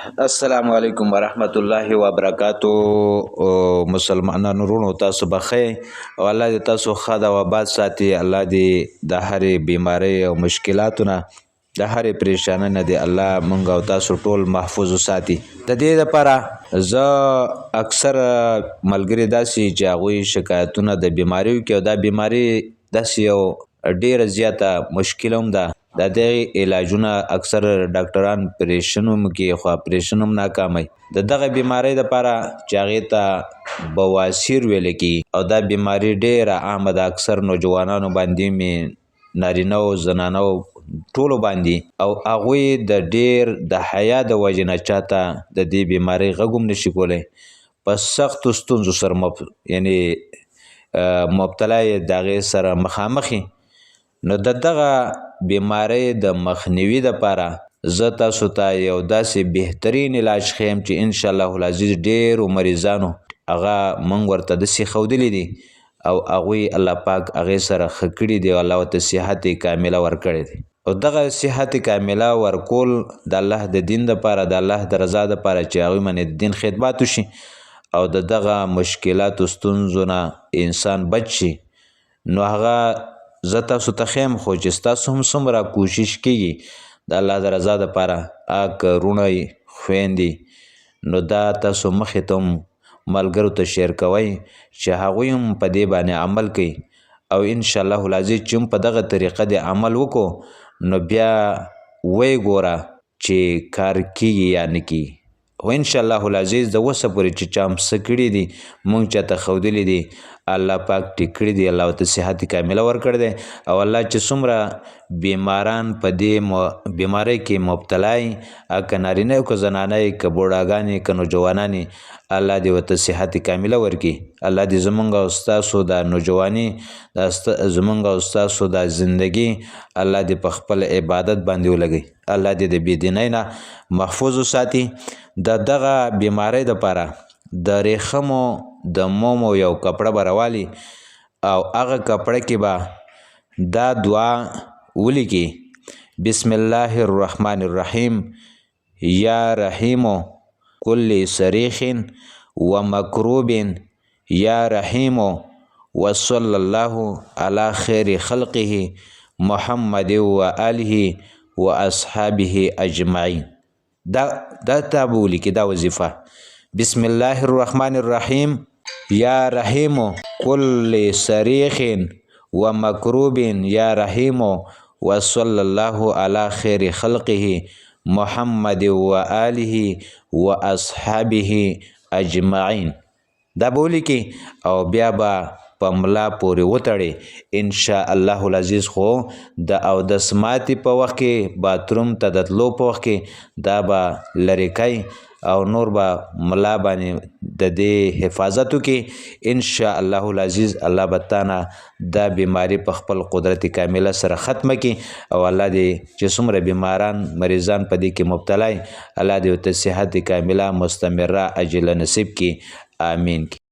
السلام علیکم ورحمت الله وبرکاتو. مسلمانانو ورونو تاسو بخیر او الله دې تاسو ښه د آباد ساتي. الله دې د هرې بیماری او مشکلاتو نه د هرې پریشانۍ نه دې الله مونږ او تاسو ټول محفوظ وساتي. د دې لپاره زه اکثر ملګري داسې چې هغوی شکایتونه د بیماریو کې او دا بیماری داسې یو ډیره زیاته مشکل هم ده. د دغې علاجونه اکثر ډاکټران اپریشن هم کوي خو اپریشن هم ناکامه. د دغه بیماری دپاره چې هغې ته بواسیر ویل کېږي او دا بیماری ډیره عامه ده. اکثر نوجوانانو باندې مې نارینه او زنانه ټولو باندې او هغوی د ډیر د حیا د وجې نه چاته د دې بیماری غږ هم نشي کولی. په سختو ستونزو سره مبتلا یې د هغې سره مخامخ یي. نو د دغه بیماری د مخنیوي دپاره زه تاسو ته یو داسې بهترین علاج ښیم چې انشاءالله العزیز ډیرو مریضانو هغه موږ ورته داسې ښودلی دي او هغوی الله پاک هغې سره ښه کړي دي او الله ورته صحت کامله ورکړی دی. او دغه صحت کامله ورکول د الله د دین دپاره د الله د رضا دپاره چې هغوی باندې د دین خدمت وشي او د دغه مشکلاتو ستونزو نه انسان بچ شي. نو هغه زه تاسو ته ښیم خو چې ستاسو هم څومره کوشش کېږي د الله د رضا دپاره هغه که وروڼه خویندې نو دا تاسو مخې ته هم ملګرو ته شیر کوئ چې هغوی هم په دې باندې عمل کوي او انشاءالله العزیز چې هم په دغه طریقه دې عمل وکړو نو بیا ویې ګوره چې کار کېږي یا نه کېږي. خو انشاءالله العزیز د اوسه پورې چې چا هم څه کړي دي مونږ چاته ښودلي دي الله پاک ټیک کړي دي. الله ورته صحت کامله ورکړی دی او الله چې څومره بیماران په دې بیمارۍ کې مبتلا یي که نارینه یي که زنانه یي که بوډاګان یي که نوجوانان یي الله دې ورته صحت کامله ورکړي. الله دې زمونږ او ستاسو د نوجواني زمونږ او ستاسو د زندګي الله دې په خپل عبادت باندې ولګوي. الله دې د بېدینۍ نه محفوظ وساتي. د دغه بیماری دپاره د ریخمو د مومو یو کپړه به راوالي او هغه کپړه کې به دا دعا ولیکي بسم الله الرحمن الرحیم یا رحیم کل صریخ و مکروب یا رحیم وصلی الله علی خیر خلقه محمد و آله و اصحابه اجمعین. دا تا به ولیکي دا وظیفه بسم الله الرحمن الرحیم یا رحیم کل صریخ و مکروب یا رحیم وصلی الله علی خیر خلقه محمد و آله و اصحابه اجمعین. دا به ولیکي او بیا به په ملا پورې وتړي انشاءالله العزیز. خو د اودس ماتې په وخت کې باتروم ته د تلو په وخت کې دا به لرې کوي او نور به ملا باندې د دې حفاظت وکړي انشاءالله العزیز. الله به تانه دا بیماری په خپل قدرت کامله سره ختمه کړي او الله دې چې څومره بیماران مریضان په دې کې مبتلا یي الله دې ورته صحت کامله مستمره عاجله نصیب کړي. آمین.